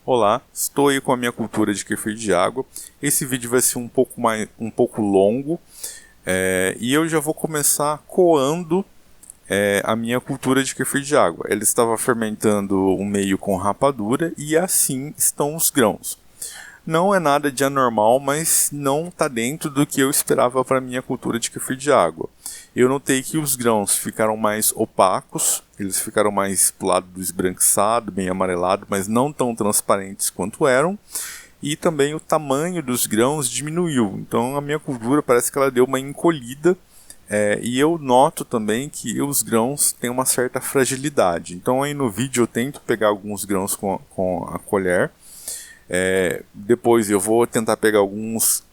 Olá, estou aí com a minha cultura de kefir de água. Esse vídeo vai ser um pouco longo e eu já vou começar coando a minha cultura de kefir de água. Ele estava fermentando um meio com rapadura e assim estão os grãos. Não é nada de anormal, mas não está dentro do que eu esperava para a minha cultura de kefir de água. Eu notei que os grãos ficaram mais opacos, eles ficaram mais pro lado do esbranquiçado, bem amarelado, mas não tão transparentes quanto eram. E também o tamanho dos grãos diminuiu, então a minha cultura parece que ela deu uma encolhida. E eu noto também que os grãos têm uma certa fragilidade. Então aí no vídeo eu tento pegar alguns grãos com a colher. Depois eu vou tentar pegar alguns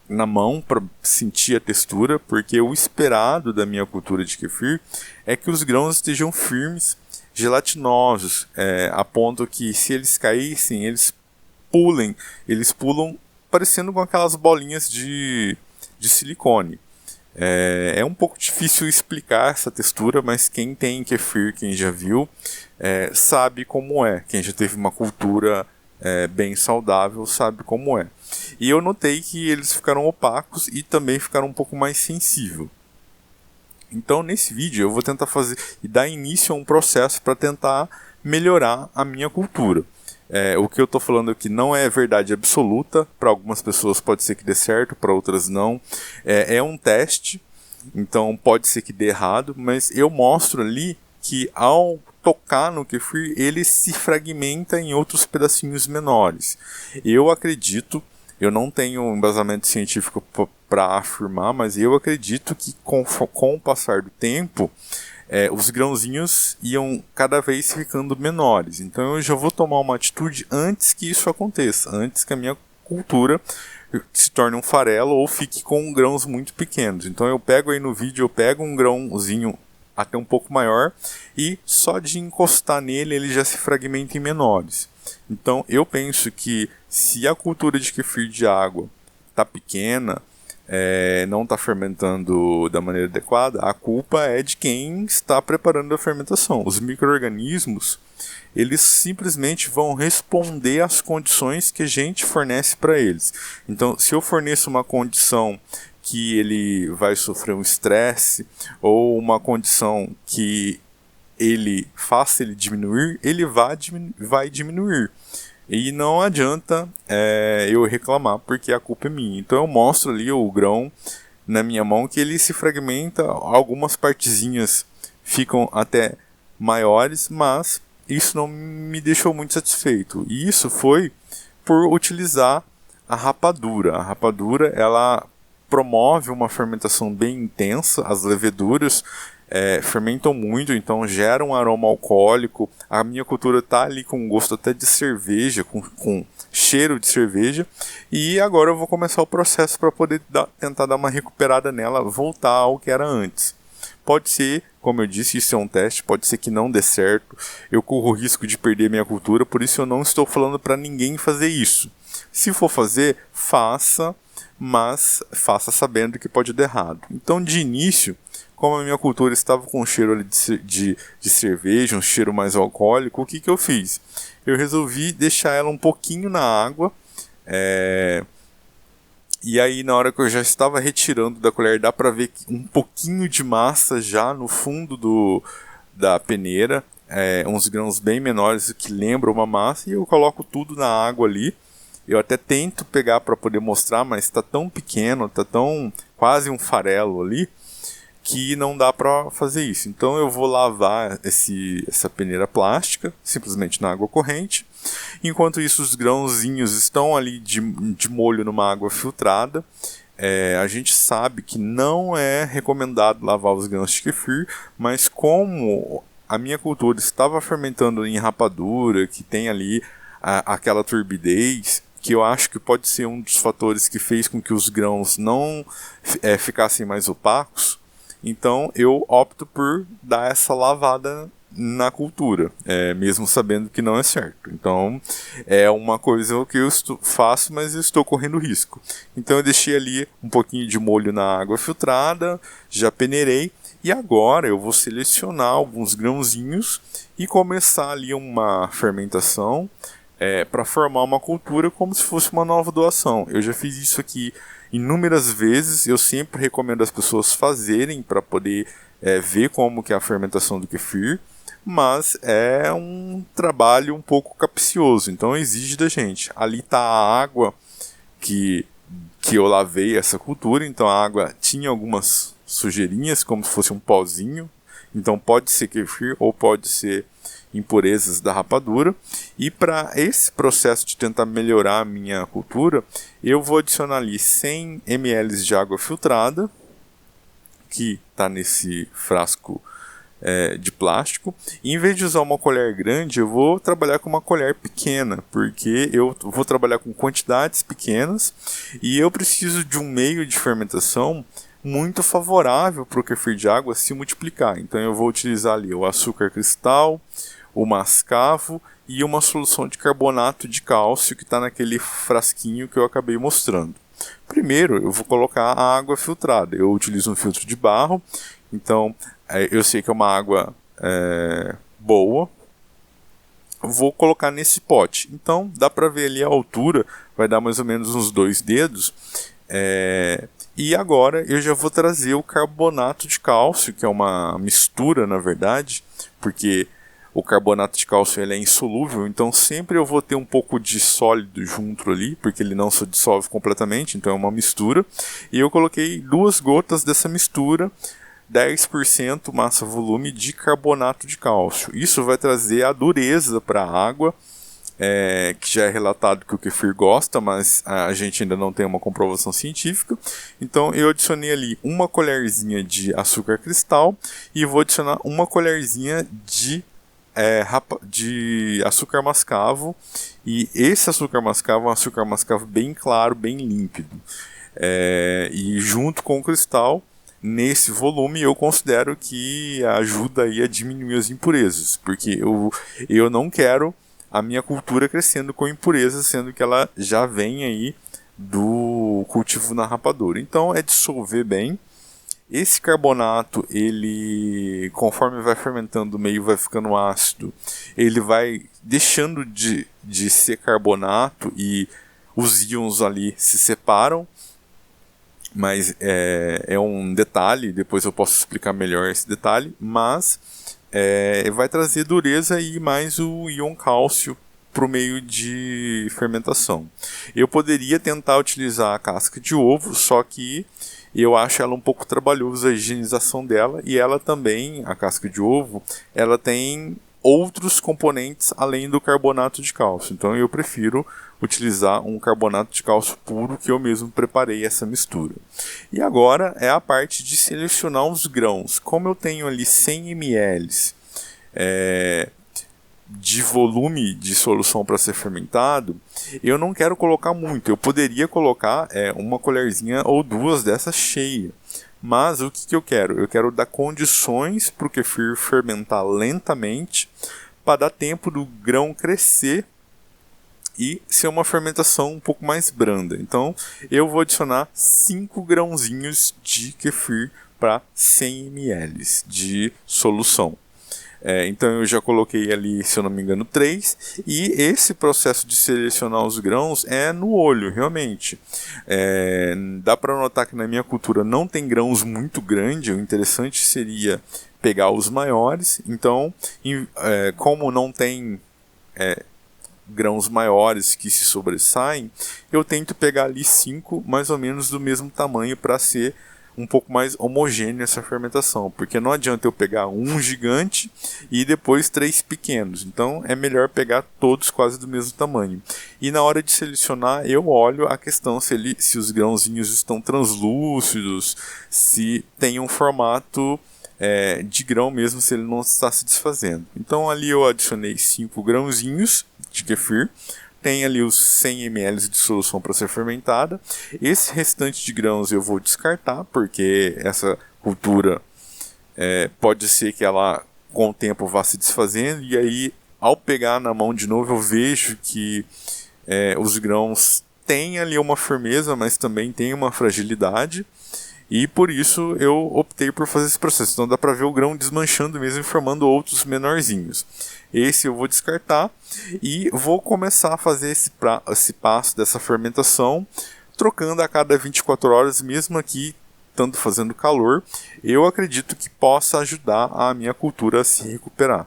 na mão para sentir a textura, porque o esperado da minha cultura de kefir é que os grãos estejam firmes, gelatinosos, a ponto que se eles caíssem, eles pulam parecendo com aquelas bolinhas de silicone. É um pouco difícil explicar essa textura, mas quem tem kefir, quem já viu, sabe como é. Quem já teve uma cultura bem saudável sabe como é. E eu notei que eles ficaram opacos e também ficaram um pouco mais sensíveis. Então nesse vídeo eu vou tentar fazer e dar início a um processo para tentar melhorar a minha cultura. O que eu estou falando aqui não é verdade absoluta. Para algumas pessoas pode ser que dê certo, para outras não. É um teste, então pode ser que dê errado, mas eu mostro ali que ao tocar no kefir, ele se fragmenta em outros pedacinhos menores. Eu acredito, eu não tenho um embasamento científico para afirmar, mas eu acredito que com o passar do tempo, os grãozinhos iam cada vez ficando menores. Então eu já vou tomar uma atitude antes que isso aconteça, antes que a minha cultura se torne um farelo ou fique com grãos muito pequenos. Então eu pego aí no vídeo, eu pego um grãozinho até um pouco maior e só de encostar nele ele já se fragmenta em menores. Então eu penso que se a cultura de kefir de água está pequena, não está fermentando da maneira adequada, a culpa é de quem está preparando a fermentação. Os micro-organismos, eles simplesmente vão responder às condições que a gente fornece para eles. Então, se eu forneço uma condição que ele vai sofrer um estresse ou uma condição que ele faça ele diminuir, ele vai diminuir. E não adianta eu reclamar porque a culpa é minha. Então eu mostro ali o grão na minha mão que ele se fragmenta, algumas partezinhas ficam até maiores, mas isso não me deixou muito satisfeito. E isso foi por utilizar a rapadura. A rapadura, ela promove uma fermentação bem intensa, as leveduras fermentam muito, então gera um aroma alcoólico. A minha cultura está ali com gosto até de cerveja, com cheiro de cerveja. E agora eu vou começar o processo para poder tentar dar uma recuperada nela, voltar ao que era antes. Pode ser, como eu disse, isso é um teste, pode ser que não dê certo. Eu corro o risco de perder minha cultura, por isso eu não estou falando para ninguém fazer isso. Se for fazer, faça, mas faça sabendo que pode dar errado. Então, de início, como a minha cultura estava com um cheiro ali de cerveja, um cheiro mais alcoólico, o que eu fiz? Eu resolvi deixar ela um pouquinho na água, e aí na hora que eu já estava retirando da colher, dá para ver um pouquinho de massa já no fundo da peneira, uns grãos bem menores que lembram uma massa, e eu coloco tudo na água ali. Eu até tento pegar para poder mostrar, mas está tão pequeno, está tão quase um farelo ali, que não dá para fazer isso. Então eu vou lavar essa peneira plástica, simplesmente na água corrente. Enquanto isso, os grãozinhos estão ali de molho numa água filtrada. A gente sabe que não é recomendado lavar os grãos de kefir, mas como a minha cultura estava fermentando em rapadura, que tem ali aquela turbidez, que eu acho que pode ser um dos fatores que fez com que os grãos não ficassem mais opacos, então eu opto por dar essa lavada na cultura, mesmo sabendo que não é certo. Então é uma coisa que eu faço, mas eu estou correndo risco. Então eu deixei ali um pouquinho de molho na água filtrada, já peneirei, e agora eu vou selecionar alguns grãozinhos e começar ali uma fermentação para formar uma cultura como se fosse uma nova doação. Eu já fiz isso aqui inúmeras vezes, eu sempre recomendo as pessoas fazerem para poder ver como que é a fermentação do kefir, mas é um trabalho um pouco capcioso, então exige da gente. Ali está a água que eu lavei essa cultura, então a água tinha algumas sujeirinhas, como se fosse um pozinho, então pode ser kefir ou pode ser impurezas da rapadura. E para esse processo de tentar melhorar a minha cultura, eu vou adicionar ali 100 ml de água filtrada, que está nesse frasco de plástico. E em vez de usar uma colher grande, eu vou trabalhar com uma colher pequena, porque eu vou trabalhar com quantidades pequenas e eu preciso de um meio de fermentação muito favorável para o kefir de água se multiplicar. Então eu vou utilizar ali o açúcar cristal, o mascavo e uma solução de carbonato de cálcio que está naquele frasquinho que eu acabei mostrando. Primeiro eu vou colocar a água filtrada. Eu utilizo um filtro de barro, então eu sei que é uma água boa. Vou colocar nesse pote. Então dá para ver ali a altura, vai dar mais ou menos uns 2 dedos. E agora eu já vou trazer o carbonato de cálcio, que é uma mistura na verdade, porque o carbonato de cálcio ele é insolúvel, então sempre eu vou ter um pouco de sólido junto ali, porque ele não se dissolve completamente, então é uma mistura. E eu coloquei 2 gotas dessa mistura, 10% massa volume de carbonato de cálcio. Isso vai trazer a dureza para a água, que já é relatado que o kefir gosta, mas a gente ainda não tem uma comprovação científica. Então eu adicionei ali uma colherzinha de açúcar cristal e vou adicionar uma colherzinha de açúcar mascavo, e esse açúcar mascavo é um açúcar mascavo bem claro, bem límpido, e junto com o cristal, nesse volume, eu considero que ajuda aí a diminuir as impurezas, porque eu não quero a minha cultura crescendo com impurezas, sendo que ela já vem aí do cultivo na rapadura. Então é dissolver bem. Esse carbonato, ele, conforme vai fermentando, o meio vai ficando ácido, ele vai deixando de ser carbonato e os íons ali se separam, mas é um detalhe, depois eu posso explicar melhor esse detalhe, mas vai trazer dureza e mais o íon cálcio para o meio de fermentação. Eu poderia tentar utilizar a casca de ovo, só que eu acho ela um pouco trabalhosa a higienização dela, e ela também, a casca de ovo, ela tem outros componentes além do carbonato de cálcio. Então eu prefiro utilizar um carbonato de cálcio puro que eu mesmo preparei essa mistura. E agora é a parte de selecionar os grãos. Como eu tenho ali 100 ml de volume de solução para ser fermentado, eu não quero colocar muito. Eu poderia colocar uma colherzinha ou 2 dessa cheia. Mas o que eu quero? Eu quero dar condições para o kefir fermentar lentamente, para dar tempo do grão crescer e ser uma fermentação um pouco mais branda. Então eu vou adicionar 5 grãozinhos de kefir para 100 ml de solução. Então eu já coloquei ali, se eu não me engano, 3. E esse processo de selecionar os grãos é no olho, realmente. Dá para notar que na minha cultura não tem grãos muito grandes. O interessante seria pegar os maiores. Então, como não tem grãos maiores que se sobressaem, eu tento pegar ali 5 mais ou menos do mesmo tamanho para ser um pouco mais homogênea essa fermentação, porque não adianta eu pegar um gigante e depois 3 pequenos. Então é melhor pegar todos quase do mesmo tamanho. E na hora de selecionar eu olho a questão se os grãozinhos estão translúcidos, se tem um formato de grão mesmo, se ele não está se desfazendo. Então ali eu adicionei 5 grãozinhos de kefir. Tem ali os 100 ml de solução para ser fermentada. Esse restante de grãos eu vou descartar, porque essa cultura pode ser que ela com o tempo vá se desfazendo, e aí ao pegar na mão de novo eu vejo que os grãos têm ali uma firmeza, mas também tem uma fragilidade, e por isso eu optei por fazer esse processo. Então dá para ver o grão desmanchando mesmo e formando outros menorzinhos. Esse eu vou descartar e vou começar a fazer esse passo dessa fermentação, trocando a cada 24 horas, mesmo aqui estando fazendo calor. Eu acredito que possa ajudar a minha cultura a se recuperar.